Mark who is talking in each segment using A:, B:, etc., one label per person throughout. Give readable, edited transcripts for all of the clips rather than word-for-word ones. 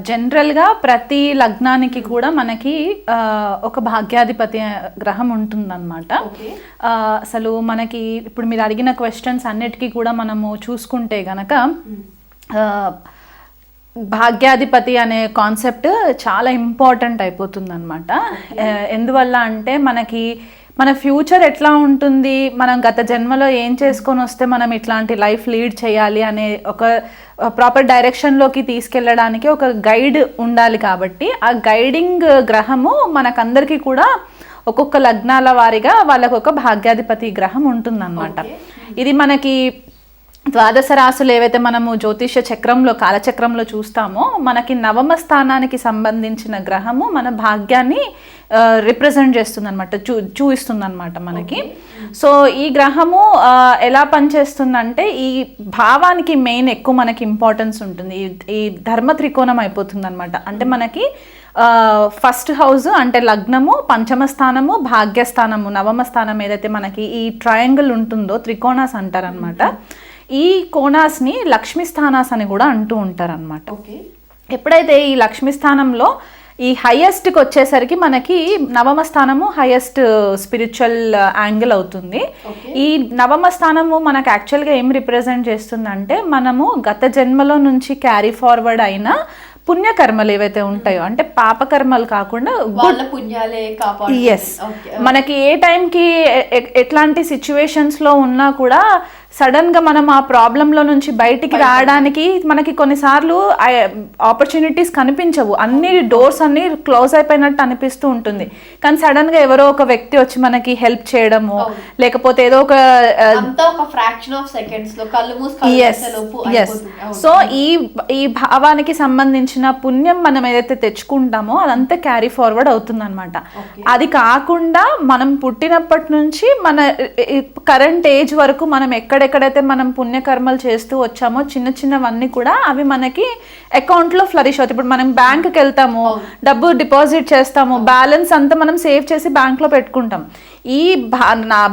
A: జనరల్గా ప్రతి లగ్నానికి కూడా మనకి ఒక భాగ్యాధిపతి గ్రహం ఉంటుందన్నమాట. అసలు మనకి ఇప్పుడు మీరు అడిగిన క్వశ్చన్స్ అన్నిటికీ కూడా మనము చూసుకుంటే గనక భాగ్యాధిపతి అనే కాన్సెప్ట్ చాలా ఇంపార్టెంట్ అయిపోతుంది అనమాట. ఎందువల్ల అంటే మనకి మన ఫ్యూచర్ ఎట్లా ఉంటుంది, మనం గత జన్మలో ఏం చేసుకొని వస్తే మనం ఇట్లాంటి లైఫ్ లీడ్ చేయాలి అనే ఒక ప్రాపర్ డైరెక్షన్లోకి తీసుకెళ్ళడానికి ఒక గైడ్ ఉండాలి. కాబట్టి ఆ గైడింగ్ గ్రహము మనకందరికీ కూడా ఒక్కొక్క లగ్నాల వారీగా వాళ్ళకు ఒక భాగ్యాధిపతి గ్రహం ఉంటుందన్నమాట. ఇది మనకి ద్వాదశ రాశులు ఏవైతే మనము జ్యోతిష చక్రంలో కాలచక్రంలో చూస్తామో మనకి నవమ స్థానానికి సంబంధించిన గ్రహము మన భాగ్యాన్ని రిప్రజెంట్ చేస్తుంది అనమాట, చూపిస్తుంది అనమాట మనకి. సో ఈ గ్రహము ఎలా పనిచేస్తుందంటే ఈ భావానికి మెయిన్ ఎక్కువ మనకి ఇంపార్టెన్స్ ఉంటుంది. ఈ ధర్మ త్రికోణం అయిపోతుంది అనమాట. అంటే మనకి ఫస్ట్ హౌస్ అంటే లగ్నము, పంచమ స్థానము, భాగ్యస్థానము, నవమ స్థానం ఏదైతే మనకి ఈ ట్రయాంగిల్ ఉంటుందో త్రికోణాస్ అంటారనమాట. ఈ కోణాస్ని లక్ష్మీ స్థానాస్ అని కూడా అంటూ ఉంటారనమాట. ఎప్పుడైతే ఈ లక్ష్మీ స్థానంలో ఈ హైయెస్ట్కి వచ్చేసరికి మనకి నవమ స్థానము హైయెస్ట్ స్పిరిచువల్ యాంగిల్ అవుతుంది. ఈ నవమ స్థానము మనకు యాక్చువల్గా ఏం రిప్రజెంట్ చేస్తుందంటే మనము గత జన్మలో నుంచి క్యారీ ఫార్వర్డ్ అయిన పుణ్యకర్మలు ఏవైతే ఉంటాయో, అంటే పాపకర్మలు కాకుండా మనకి ఏ టైంకి ఎట్లాంటి సిచ్యువేషన్స్లో ఉన్నా కూడా సడన్గా మనం ఆ ప్రాబ్లంలో నుంచి బయటికి రావడానికి మనకి కొన్నిసార్లు ఆపర్చునిటీస్ కనిపించవు, అన్ని డోర్స్ అన్ని క్లోజ్ అయిపోయినట్టు అనిపిస్తూ ఉంటుంది. కానీ సడన్గా ఎవరో ఒక వ్యక్తి వచ్చి మనకి హెల్ప్ చేయడము, లేకపోతే ఏదో ఒక సో ఈ భావానికి సంబంధించిన పుణ్యం మనం ఏదైతే తెచ్చుకుంటామో అదంతా క్యారీ ఫార్వర్డ్ అవుతుంది అనమాట. అది కాకుండా మనం పుట్టినప్పటి నుంచి మన కరెంట్ ఏజ్ వరకు మనం ఎక్కడెక్కడైతే మనం పుణ్యకర్మలు చేస్తూ వచ్చామో చిన్న చిన్నవన్నీ కూడా అవి మనకి అకౌంట్లో ఫ్లరిష్ అవుతాయి. ఇప్పుడు మనం బ్యాంక్కి వెళ్తాము, డబ్బు డిపాజిట్ చేస్తాము, బ్యాలెన్స్ అంతా మనం సేవ్ చేసి బ్యాంక్లో పెట్టుకుంటాం. ఈ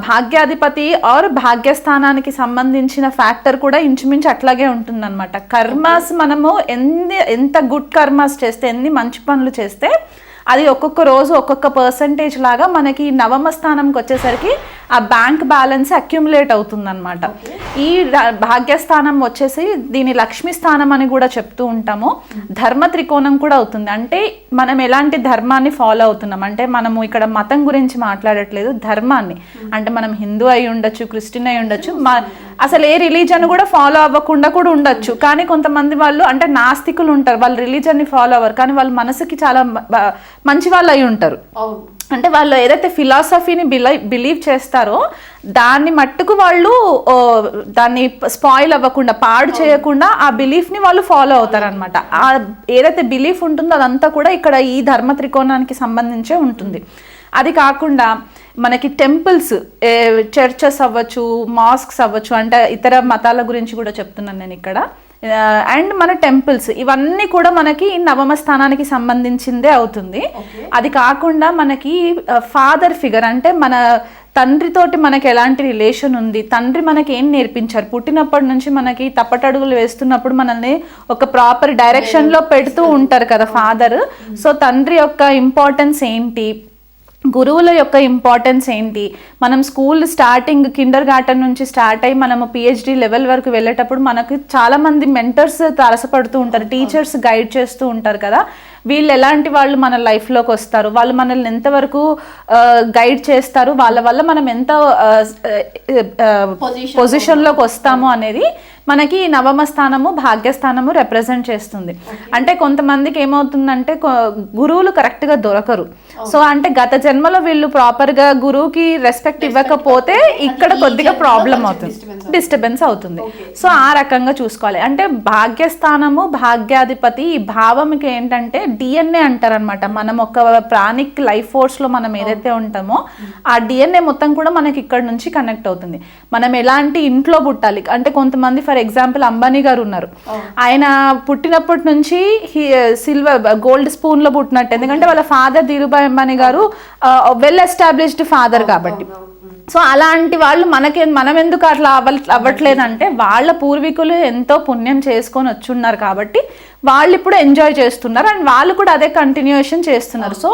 A: భాగ్యాధిపతి ఆర్ భాగ్యస్థానానికి సంబంధించిన ఫ్యాక్టర్ కూడా ఇంచుమించు అట్లాగే ఉంటుందన్నమాట. కర్మాస్ మనము ఎంత గుడ్ కర్మాస్ చేస్తే, ఎన్ని మంచి పనులు చేస్తే అది ఒక్కొక్క రోజు ఒక్కొక్క పర్సంటేజ్ లాగా మనకి నవమ స్థానంకి వచ్చేసరికి ఆ బ్యాంక్ బ్యాలెన్స్ అక్యుములేట్ అవుతుందన్నమాట. ఈ భాగ్యస్థానం వచ్చేసి దీని లక్ష్మీ స్థానం అని కూడా చెప్తూ ఉంటాము. ధర్మ త్రికోణం కూడా అవుతుంది. అంటే మనం ఎలాంటి ధర్మాన్ని ఫాలో అవుతున్నాం అంటే మనము ఇక్కడ మతం గురించి మాట్లాడట్లేదు, ధర్మాన్ని. అంటే మనం హిందూ అయి ఉండొచ్చు, క్రిస్టియన్ అయి ఉండొచ్చు, అసలు ఏ రిలీజన్ కూడా ఫాలో అవ్వకుండా కూడా ఉండొచ్చు. కానీ కొంతమంది వాళ్ళు అంటే నాస్తికులు ఉంటారు, వాళ్ళు రిలీజన్ని ఫాలో అవ్వరు కానీ వాళ్ళు మనసుకి చాలా మంచి వాళ్ళు అయి ఉంటారు. అంటే వాళ్ళు ఏదైతే ఫిలాసఫీని బిలీవ్ చేస్తారో దాన్ని మట్టుకు వాళ్ళు దాన్ని స్పాయిల్ అవ్వకుండా, పాడు చేయకుండా ఆ బిలీఫ్ని వాళ్ళు ఫాలో అవుతారనమాట. ఆ ఏదైతే బిలీఫ్ ఉంటుందో అదంతా కూడా ఇక్కడ ఈ ధర్మ త్రికోణానికి సంబంధించే ఉంటుంది. అది కాకుండా మనకి టెంపుల్స్, చర్చెస్ అవ్వచ్చు, మాస్క్స్ అవ్వచ్చు, అంటే ఇతర మతాల గురించి కూడా చెప్తున్నాను నేను ఇక్కడ. అండ్ మన టెంపుల్స్ ఇవన్నీ కూడా మనకి నవమ స్థానానికి సంబంధించిందే అవుతుంది. అది కాకుండా మనకి ఫాదర్ ఫిగర్, అంటే మన తండ్రితోటి మనకి ఎలాంటి రిలేషన్ ఉంది, తండ్రి మనకి ఏం నేర్పించారు, పుట్టినప్పటి నుంచి మనకి తప్పటడుగులు వేస్తున్నప్పుడు మనల్ని ఒక ప్రాపర్ డైరెక్షన్లో పెడుతూ ఉంటారు కదా ఫాదర్. సో తండ్రి యొక్క ఇంపార్టెన్స్ ఏంటి, గురువుల యొక్క ఇంపార్టెన్స్ ఏంటి, మనం స్కూల్ స్టార్టింగ్ కిండర్ గార్టెన్ నుంచి స్టార్ట్ అయ్యి మనము పిహెచ్డి లెవెల్ వరకు వెళ్ళేటప్పుడు మనకు చాలామంది మెంటర్స్ తారసపడుతూ ఉంటారు, టీచర్స్ గైడ్ చేస్తూ ఉంటారు కదా. వీళ్ళు ఎలాంటి వాళ్ళు మన లైఫ్లోకి వస్తారు, వాళ్ళు మనల్ని ఎంతవరకు గైడ్ చేస్తారు, వాళ్ళ వల్ల మనం ఎంత పొజిషన్లోకి వస్తాము అనేది మనకి నవమ స్థానము భాగ్యస్థానము రిప్రజెంట్ చేస్తుంది. అంటే కొంతమందికి ఏమవుతుందంటే గురువులు కరెక్ట్గా దొరకరు. సో అంటే గత జన్మలో వీళ్ళు ప్రాపర్గా గురువుకి రెస్పెక్ట్ ఇవ్వకపోతే ఇక్కడ కొద్దిగా ప్రాబ్లం అవుతుంది, డిస్టర్బెన్స్ అవుతుంది. సో ఆ రకంగా చూసుకోవాలి. అంటే భాగ్యస్థానము భాగ్యాధిపతి ఈ భావంకి ఏంటంటే డిఎన్ఏ అంటారనమాట. మనం ఒక ప్రాణిక్ లైఫ్ ఫోర్స్లో మనం ఏదైతే ఉంటామో ఆ డిఎన్ఏ మొత్తం కూడా మనకి ఇక్కడ నుంచి కనెక్ట్ అవుతుంది. మనం ఎలాంటి ఇంట్లో పుట్టాలి అంటే కొంతమంది ఫర్ ఎగ్జాంపుల్ అంబానీ గారు ఉన్నారు, ఆయన పుట్టినప్పటి నుంచి గోల్డ్ స్పూన్ లో పుట్టినట్టు, ఎందుకంటే వాళ్ళ ఫాదర్ ధీరుభాయ్ అంబానీ గారు వెల్ ఎస్టాబ్లిష్డ్ ఫాదర్ కాబట్టి. సో అలాంటి వాళ్ళు మనం ఎందుకు అట్లా అవ్వట్లేదంటే వాళ్ళ పూర్వీకులు ఎంతో పుణ్యం చేసుకొని వచ్చున్నారు కాబట్టి వాళ్ళు ఇప్పుడు ఎంజాయ్ చేస్తున్నారు అండ్ వాళ్ళు కూడా అదే కంటిన్యూషన్ చేస్తున్నారు. సో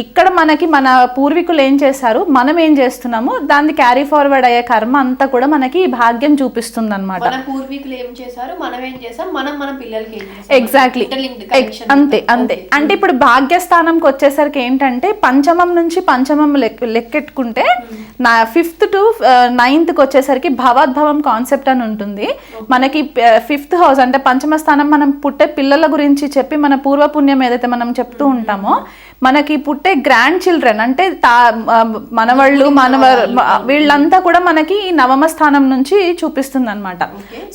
A: ఇక్కడ మనకి మన పూర్వీకులు ఏం చేశారు, మనం ఏం చేస్తున్నాము, దాన్ని క్యారీ ఫార్వర్డ్ అయ్యే కర్మ అంతా కూడా మనకి ఈ భాగ్యం చూపిస్తుంది అనమాట. ఎగ్జాక్ట్లీ అంతే అంతే. అంటే ఇప్పుడు భాగ్యస్థానంకి వచ్చేసరికి ఏంటంటే పంచమం నుంచి పంచమం లెక్కెట్టుకుంటే 5th to 9th వచ్చేసరికి భవద్భవం కాన్సెప్ట్ అని ఉంటుంది. మనకి 5th హౌస్ అంటే పంచమ స్థానం మనం పుట్టే పిల్లల గురించి చెప్పి మన పూర్వపుణ్యం ఏదైతే మనం చెప్తూ ఉంటామో మనకి పుట్టే గ్రాండ్ చిల్డ్రన్ అంటే మనవాళ్ళు వీళ్ళంతా కూడా మనకి ఈ నవమ స్థానం నుంచి చూపిస్తుంది అనమాట.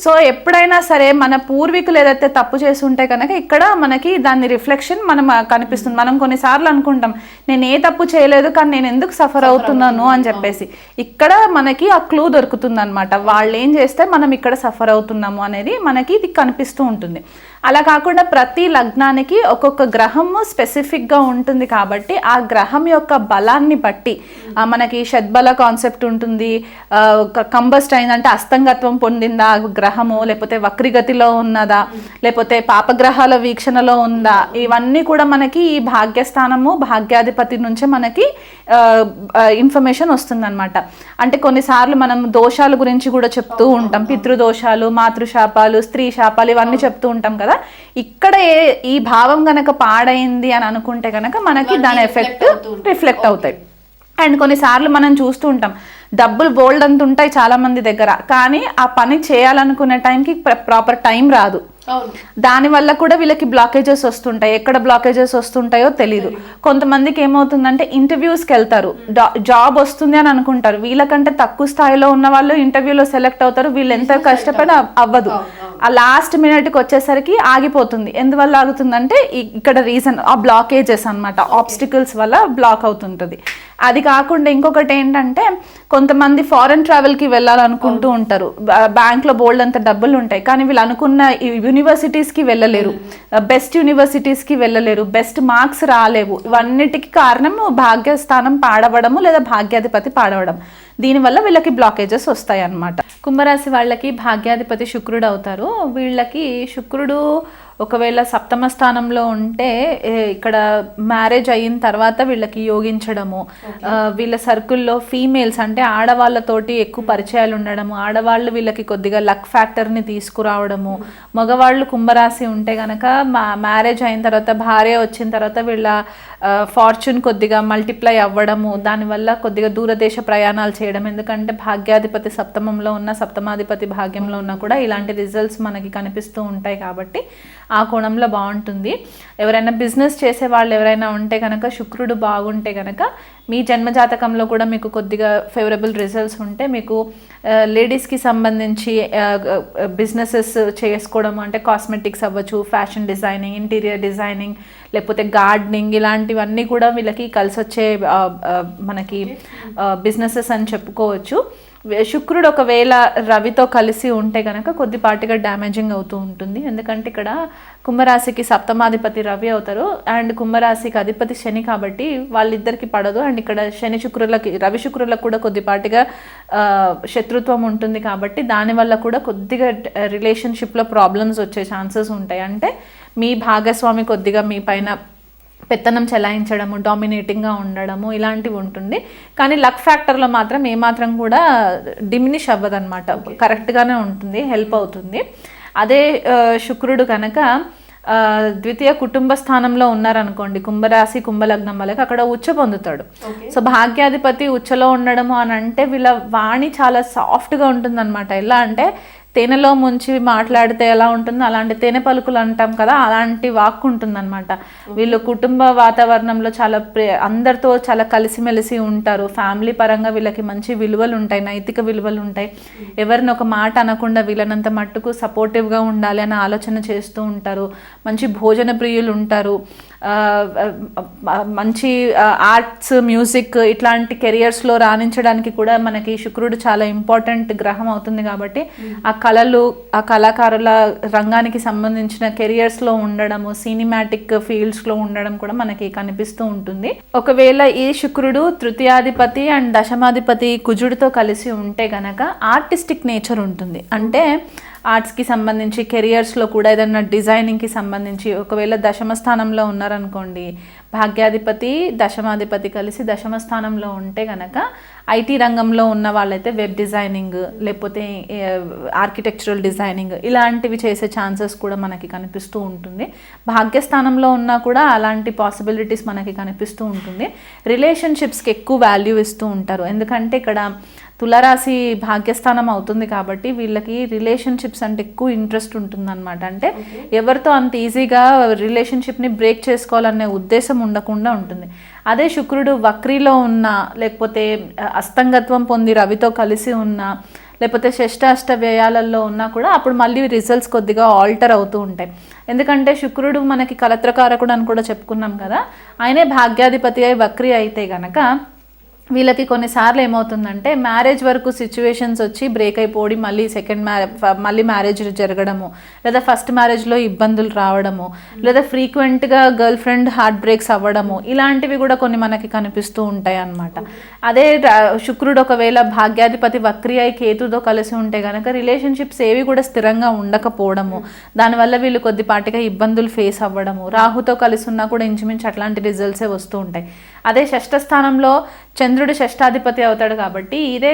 A: సో ఎప్పుడైనా సరే మన పూర్వీకులు ఏదైతే తప్పు చేసి ఉంటే కనుక ఇక్కడ మనకి దాని రిఫ్లెక్షన్ మనం కనిపిస్తుంది. మనం కొన్నిసార్లు అనుకుంటాం నేను ఏ తప్పు చేయలేదు కానీ నేను ఎందుకు సఫర్ అవుతున్నాను అని చెప్పేసి, ఇక్కడ మనకి ఆ క్లూ దొరుకుతుంది అనమాట. వాళ్ళు ఏం చేస్తే మనం ఇక్కడ సఫర్ అవుతున్నాము అనేది మనకి ఇది కనిపిస్తూ ఉంటుంది. అలా కాకుండా ప్రతి లగ్నానికి ఒక్కొక్క గ్రహము స్పెసిఫిక్గా ఉంటుంది కాబట్టి ఆ గ్రహం యొక్క బలాన్ని బట్టి మనకి షడ్బల కాన్సెప్ట్ ఉంటుంది. కంబస్ట్ అయిందంటే అస్తంగత్వం పొందిందా గ్రహము, లేకపోతే వక్రిగతిలో ఉన్నదా, లేకపోతే పాపగ్రహాల వీక్షణలో ఉందా, ఇవన్నీ కూడా మనకి ఈ భాగ్యస్థానము భాగ్యాధిపతి నుంచే మనకి ఇన్ఫర్మేషన్ వస్తుంది అనమాట. అంటే కొన్నిసార్లు మనం దోషాల గురించి కూడా చెప్తూ ఉంటాం, పితృదోషాలు, మాతృశాపాలు, స్త్రీ శాపాలు ఇవన్నీ చెప్తూ ఉంటాం కదా. ఇక్కడ ఈ భావం గనక పాడైంది అని అనుకుంటే గనక మనకి దాని ఎఫెక్ట్ రిఫ్లెక్ట్ అవుతాయి. అండ్ కొన్నిసార్లు మనం చూస్తూ ఉంటాం డబ్బులు బోల్డ్ అంత ఉంటాయి చాలా మంది దగ్గర, కానీ ఆ పని చేయాలనుకునే టైంకి ప్రాపర్ టైం రాదు. దానివల్ల కూడా వీళ్ళకి బ్లాకేజెస్ వస్తుంటాయి. ఎక్కడ బ్లాకేజెస్ వస్తుంటాయో తెలీదు. కొంతమందికి ఏమవుతుందంటే ఇంటర్వ్యూస్కి వెళ్తారు, జాబ్ వస్తుంది అని అనుకుంటారు, వీళ్ళకంటే తక్కువ స్థాయిలో ఉన్న వాళ్ళు ఇంటర్వ్యూలో సెలెక్ట్ అవుతారు, వీళ్ళు ఎంత కష్టపడి అవ్వదు. ఆ లాస్ట్ మినిట్కి వచ్చేసరికి ఆగిపోతుంది. ఎందువల్ల ఆగుతుందంటే ఇక్కడ రీజన్ ఆ బ్లాకేజెస్ అనమాట, ఆబ్స్టికల్స్ వల్ల బ్లాక్ అవుతుంటుంది. అది కాకుండా ఇంకొకటి ఏంటంటే కొంతమంది ఫారెన్ ట్రావెల్కి వెళ్ళాలనుకుంటూ ఉంటారు, బ్యాంక్లో బోల్డ్ అంత డబ్బులు ఉంటాయి, కానీ వీళ్ళు అనుకున్న యూనివర్సిటీస్కి వెళ్ళలేరు, బెస్ట్ యూనివర్సిటీస్కి వెళ్ళలేరు, బెస్ట్ మార్క్స్ రాలేవు. ఇవన్నిటికీ కారణం భాగ్యస్థానం పాడవడము లేదా భాగ్యాధిపతి పాడవడం. దీనివల్ల వీళ్ళకి బ్లాకేజెస్ వస్తాయి అన్నమాట. కుంభరాశి వాళ్ళకి భాగ్యాధిపతి శుక్రుడు అవుతారు. వీళ్ళకి శుక్రుడు ఒకవేళ సప్తమ స్థానంలో ఉంటే ఇక్కడ మ్యారేజ్ అయిన తర్వాత వీళ్ళకి యోగించడము, వీళ్ళ సర్కిల్లో ఫీమేల్స్ అంటే ఆడవాళ్ళతోటి ఎక్కువ పరిచయాలు ఉండడము, ఆడవాళ్ళు వీళ్ళకి కొద్దిగా లక్ ఫ్యాక్టర్ని తీసుకురావడము, మగవాళ్ళు కుంభరాశి ఉంటే కనుక మ్యారేజ్ అయిన తర్వాత భార్య వచ్చిన తర్వాత వీళ్ళ ఫార్చ్యూన్ కొద్దిగా మల్టిప్లై అవ్వడము, దానివల్ల కొద్దిగా దూరదేశ ప్రయాణాలు చేయడం. ఎందుకంటే భాగ్యాధిపతి సప్తమంలో ఉన్న, సప్తమాధిపతి భాగ్యంలో ఉన్న కూడా ఇలాంటి రిజల్ట్స్ మనకి కనిపిస్తూ ఉంటాయి కాబట్టి ఆ కోణంలో బాగుంటుంది. ఎవరైనా బిజినెస్ చేసే వాళ్ళు ఎవరైనా ఉంటే కనుక శుక్రుడు బాగుంటే కనుక మీ జన్మజాతకంలో కూడా మీకు కొద్దిగా ఫేవరబుల్ రిజల్ట్స్ ఉంటే మీకు లేడీస్కి సంబంధించి బిజినెసెస్ చేసుకోవడం అంటే కాస్మెటిక్స్ అవ్వచ్చు, ఫ్యాషన్ డిజైనింగ్, ఇంటీరియర్ డిజైనింగ్, లేకపోతే గార్డెనింగ్, ఇలాంటివన్నీ కూడా వీళ్ళకి కలిసి వచ్చే మనకి బిజినెసెస్ అని చెప్పుకోవచ్చు. శుక్రుడు ఒకవేళ రవితో కలిసి ఉంటే కనుక కొద్దిపాటిగా డ్యామేజింగ్ అవుతూ ఉంటుంది. ఎందుకంటే ఇక్కడ కుంభరాశికి సప్తమాధిపతి రవి అవుతారు అండ్ కుంభరాశికి అధిపతి శని కాబట్టి వాళ్ళిద్దరికి పడదు. అండ్ ఇక్కడ శని శుక్రులకి, రవి శుక్రులకు కూడా కొద్దిపాటిగా శత్రుత్వం ఉంటుంది కాబట్టి దానివల్ల కూడా కొద్దిగా రిలేషన్షిప్లో ప్రాబ్లమ్స్ వచ్చే ఛాన్సెస్ ఉంటాయి. అంటే మీ భాగస్వామి కొద్దిగా మీ పైన పెత్తనం చెలాయించడము, డామినేటింగ్గా ఉండడము ఇలాంటివి ఉంటుంది. కానీ లక్ ఫ్యాక్టర్లో మాత్రం ఏమాత్రం కూడా డిమినిష్ అవ్వదన్నమాట, కరెక్ట్గానే ఉంటుంది, హెల్ప్ అవుతుంది. అదే శుక్రుడు కనుక ద్వితీయ కుటుంబ స్థానంలో ఉన్నారనుకోండి, కుంభరాశి కుంభలగ్నం వాళ్ళకి అక్కడ ఉచ్చ పొందుతాడు. సో భాగ్యాధిపతి ఉచ్చలో ఉండడము అని అంటే వీళ్ళ వాణి చాలా సాఫ్ట్గా ఉంటుందన్నమాట. ఎలా అంటే తేనెలో ముంచి మాట్లాడితే ఎలా ఉంటుందో అలాంటి తేనె పలుకులు అంటాం కదా, అలాంటి వాక్కు ఉంటుందన్నమాట. వీళ్ళు కుటుంబ వాతావరణంలో చాలా అందరితో చాలా కలిసిమెలిసి ఉంటారు. ఫ్యామిలీ పరంగా వీళ్ళకి మంచి విలువలు ఉంటాయి, నైతిక విలువలు ఉంటాయి. ఎవరిని ఒక మాట అనకుండా వీళ్ళనంత మట్టుకు సపోర్టివ్గా ఉండాలి అని ఆలోచన చేస్తూ ఉంటారు. మంచి భోజన ప్రియులు ఉంటారు. మంచి ఆర్ట్స్, మ్యూజిక్ ఇట్లాంటి కెరియర్స్లో రాణించడానికి కూడా మనకి శుక్రుడు చాలా ఇంపార్టెంట్ గ్రహం అవుతుంది కాబట్టి ఆ కళలు, ఆ కళాకారుల రంగానికి సంబంధించిన కెరియర్స్లో ఉండడము, సినిమాటిక్ ఫీల్డ్స్లో ఉండడం కూడా మనకి కనిపిస్తూ ఉంటుంది. ఒకవేళ ఈ శుక్రుడు తృతీయాధిపతి అండ్ దశమాధిపతి కుజుడితో కలిసి ఉంటే గనక ఆర్టిస్టిక్ నేచర్ ఉంటుంది. అంటే ఆర్ట్స్కి సంబంధించి కెరియర్స్లో కూడా ఏదైనా డిజైనింగ్కి సంబంధించి ఒకవేళ దశమ స్థానంలో ఉన్నారనుకోండి, భాగ్యాధిపతి దశమాధిపతి కలిసి దశమ స్థానంలో ఉంటే కనుక ఐటీ రంగంలో ఉన్న వాళ్ళైతే వెబ్ డిజైనింగ్ లేకపోతే ఆర్కిటెక్చరల్ డిజైనింగ్ ఇలాంటివి చేసే ఛాన్సెస్ కూడా మనకి కనిపిస్తూ ఉంటుంది. భాగ్యస్థానంలో ఉన్నా కూడా అలాంటి పాసిబిలిటీస్ మనకి కనిపిస్తూ ఉంటుంది. రిలేషన్షిప్స్కి ఎక్కువ వాల్యూ ఇస్తూ ఉంటారు, ఎందుకంటే ఇక్కడ తులారాశి భాగ్యస్థానం అవుతుంది కాబట్టి వీళ్ళకి రిలేషన్షిప్స్ అంటే ఎక్కువ ఇంట్రెస్ట్ ఉంటుందన్నమాట. అంటే ఎవరితో అంత ఈజీగా రిలేషన్షిప్ని బ్రేక్ చేసుకోవాలనే ఉద్దేశం ఉండకుండా ఉంటుంది. అదే శుక్రుడు వక్రీలో ఉన్న, లేకపోతే అస్తంగత్వం పొంది రవితో కలిసి ఉన్న, లేకపోతే షష్ఠ వ్యయాలలో ఉన్నా కూడా అప్పుడు మళ్ళీ రిజల్ట్స్ కొద్దిగా ఆల్టర్ అవుతూ ఉంటాయి. ఎందుకంటే శుక్రుడు మనకి కలత్రకారకుడు అని కూడా చెప్పుకున్నాం కదా, ఆయనే భాగ్యాధిపతి అయి వక్రీ అయితే గనక వీళ్ళకి కొన్నిసార్లు ఏమవుతుందంటే మ్యారేజ్ వరకు సిచ్యువేషన్స్ వచ్చి బ్రేక్ అయిపోయి మళ్ళీ మ్యారేజ్ జరగడము, లేదా ఫస్ట్ మ్యారేజ్లో ఇబ్బందులు రావడము, లేదా ఫ్రీక్వెంట్గా గర్ల్ ఫ్రెండ్ హార్ట్ బ్రేక్స్ అవ్వడము, ఇలాంటివి కూడా కొన్ని మనకి కనిపిస్తూ ఉంటాయి అన్నమాట. అదే శుక్రుడు ఒకవేళ భాగ్యాధిపతి వక్రీ అయి కేతుతో కలిసి ఉంటే కనుక రిలేషన్షిప్స్ ఏవి కూడా స్థిరంగా ఉండకపోవడము, దానివల్ల వీళ్ళు కొద్దిపాటిగా ఇబ్బందులు ఫేస్ అవ్వడము, రాహుతో కలిసి ఉన్నా కూడా ఇంచుమించు అట్లాంటి రిజల్ట్సే వస్తూ ఉంటాయి. అదే షష్ఠ స్థానంలో చంద్రుడు షష్ఠాధిపతి అవుతాడు కాబట్టి ఇదే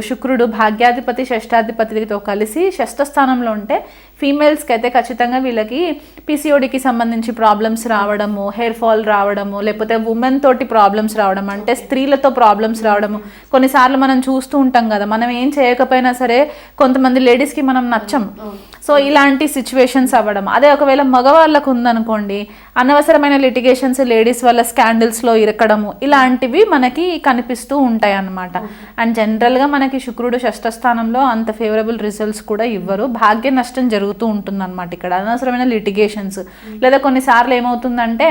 A: శుక్రుడు భాగ్యాధిపతి షష్ఠాధిపతితో కలిసి షష్ఠ స్థానంలో ఉంటే ఫీమేల్స్కి అయితే ఖచ్చితంగా వీళ్ళకి పీసీఓడికి సంబంధించి ప్రాబ్లమ్స్ రావడము, హెయిర్ ఫాల్ రావడము, లేకపోతే ఉమెన్ తోటి ప్రాబ్లమ్స్ రావడం, అంటే స్త్రీలతో ప్రాబ్లమ్స్ రావడము. కొన్నిసార్లు మనం చూస్తూ ఉంటాం కదా, మనం ఏం చేయకపోయినా సరే కొంతమంది లేడీస్కి మనం నచ్చం, సో ఇలాంటి సిచ్యువేషన్స్ అవ్వడం. అదే ఒకవేళ మగవాళ్ళకు ఉందనుకోండి, అనవసరమైన లిటిగేషన్స్, లేడీస్ వల్ల స్కాండిల్స్లో ఇరకడము, ఇలాంటివి మనకి కనిపిస్తూ ఉంటాయి అన్నమాట. అండ్ జనరల్గా మనకి శుక్రుడు షష్ఠ స్థానంలో అంత ఫేవరబుల్ రిజల్ట్స్ కూడా ఇవ్వరు, భాగ్య నష్టం జరుగుతూ ఉంటుంది అన్నమాట ఇక్కడ, అనవసరమైన లిటిగేషన్స్. లేదా కొన్నిసార్లు ఏమవుతుందంటే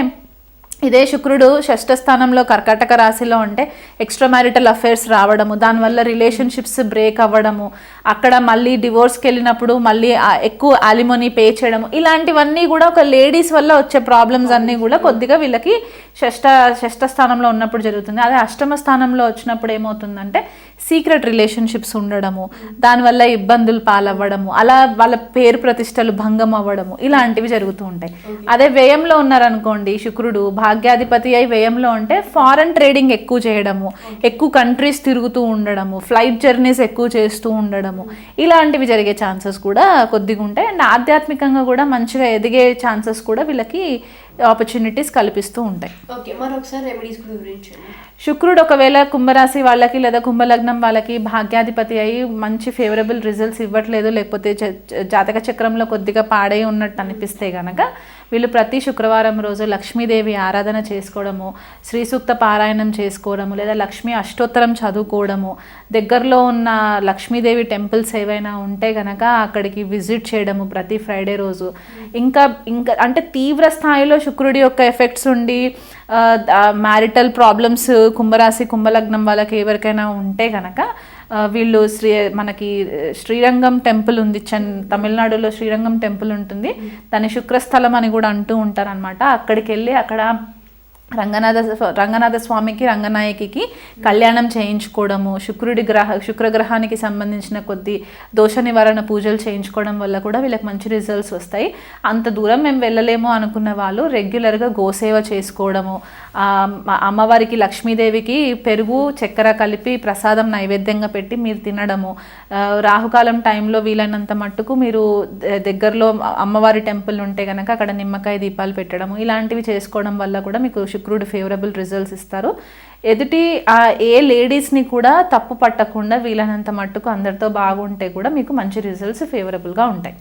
A: ఇదే శుక్రుడు షష్ఠ స్థానంలో కర్కాటక రాశిలో ఉంటే ఎక్స్ట్రా మ్యారిటల్ అఫైర్స్ రావడము, దానివల్ల రిలేషన్షిప్స్ బ్రేక్ అవ్వడము, అక్కడ మళ్ళీ డివోర్స్కి వెళ్ళినప్పుడు మళ్ళీ ఎక్కువ అలిమోనీ పే చేయడము, ఇలాంటివన్నీ కూడా ఒక లేడీస్ వల్ల వచ్చే ప్రాబ్లమ్స్ అన్నీ కూడా కొద్దిగా వీళ్ళకి షష్ఠ స్థానంలో ఉన్నప్పుడు జరుగుతుంది. అదే అష్టమ స్థానంలో వచ్చినప్పుడు ఏమవుతుందంటే సీక్రెట్ రిలేషన్షిప్స్ ఉండడము, దానివల్ల ఇబ్బందులు పాలవ్వడము, అలా వాళ్ళ పేరు ప్రతిష్టలు భంగం అవ్వడము, ఇలాంటివి జరుగుతూ ఉంటాయి. అదే వ్యయంలో ఉన్నారనుకోండి, శుక్రుడు భాగ్యాధిపతి అయి వ్యయంలో ఉంటే ఫారెన్ ట్రేడింగ్ ఎక్కువ చేయడము, ఎక్కువ కంట్రీస్ తిరుగుతూ ఉండడము, ఫ్లైట్ జర్నీస్ ఎక్కువ చేస్తూ ఉండడము, ఇలాంటివి జరిగే ఛాన్సెస్ కూడా కొద్దిగా ఉంటాయి. అండ్ ఆధ్యాత్మికంగా కూడా మంచిగా ఎదిగే ఛాన్సెస్ కూడా వీళ్ళకి ఆపర్చునిటీస్ కల్పిస్తూ ఉంటాయి. శుక్రుడు ఒకవేళ కుంభరాశి వాళ్ళకి లేదా కుంభలగ్నం వాళ్ళకి భాగ్యాధిపతి అయి మంచి ఫేవరబుల్ రిజల్ట్స్ ఇవ్వట్లేదు, లేకపోతే జాతక చక్రంలో కొద్దిగా పాడై ఉన్నట్టు అనిపిస్తే కనుక వీళ్ళు ప్రతి శుక్రవారం రోజు లక్ష్మీదేవి ఆరాధన చేసుకోవడము, శ్రీ సూక్త పారాయణం చేసుకోవడము, లేదా లక్ష్మీ అష్టోత్తరం చదువుకోవడము, దగ్గరలో ఉన్న లక్ష్మీదేవి టెంపుల్స్ ఏవైనా ఉంటే కనుక అక్కడికి విజిట్ చేయడము ప్రతి ఫ్రైడే రోజు. ఇంకా అంటే తీవ్ర స్థాయిలో శుక్రుడి యొక్క ఎఫెక్ట్స్ ఉండి మ్యారిటల్ ప్రాబ్లమ్స్ కుంభరాశి కుంభలగ్నం వాళ్ళకి ఎవరికైనా ఉంటే కనుక వీళ్ళు మనకి శ్రీరంగం టెంపుల్ ఉంది, తమిళనాడులో శ్రీరంగం టెంపుల్ ఉంటుంది, దాని శుక్రస్థలం అని కూడా అంటూ ఉంటారు అనమాట. అక్కడికి వెళ్ళి అక్కడ రంగనాథ స్వామికి రంగనాయకికి కళ్యాణం చేయించుకోవడము, శుక్రగ్రహానికి సంబంధించిన కొద్ది దోష నివారణ పూజలు చేయించుకోవడం వల్ల కూడా వీళ్ళకి మంచి రిజల్ట్స్ వస్తాయి. అంత దూరం మేము వెళ్ళలేము అనుకున్న వాళ్ళు రెగ్యులర్గా గోసేవ చేసుకోవడము, అమ్మవారికి లక్ష్మీదేవికి పెరుగు చక్కెర కలిపి ప్రసాదం నైవేద్యంగా పెట్టి మీరు తినడము, రాహుకాలం టైంలో వీలైనంత మట్టుకు మీరు దగ్గరలో అమ్మవారి టెంపుల్ ఉంటే కనుక అక్కడ నిమ్మకాయ దీపాలు పెట్టడము, ఇలాంటివి చేసుకోవడం వల్ల కూడా మీకు శుక్రుడు ఫేవరబుల్ రిజల్ట్స్ ఇస్తారు. ఎదుటి ఏ లేడీస్ని కూడా తప్పు పట్టకుండా వీలైనంత మట్టుకు అందరితో బాగుంటే కూడా మీకు మంచి రిజల్ట్స్ ఫేవరబుల్గా ఉంటాయి.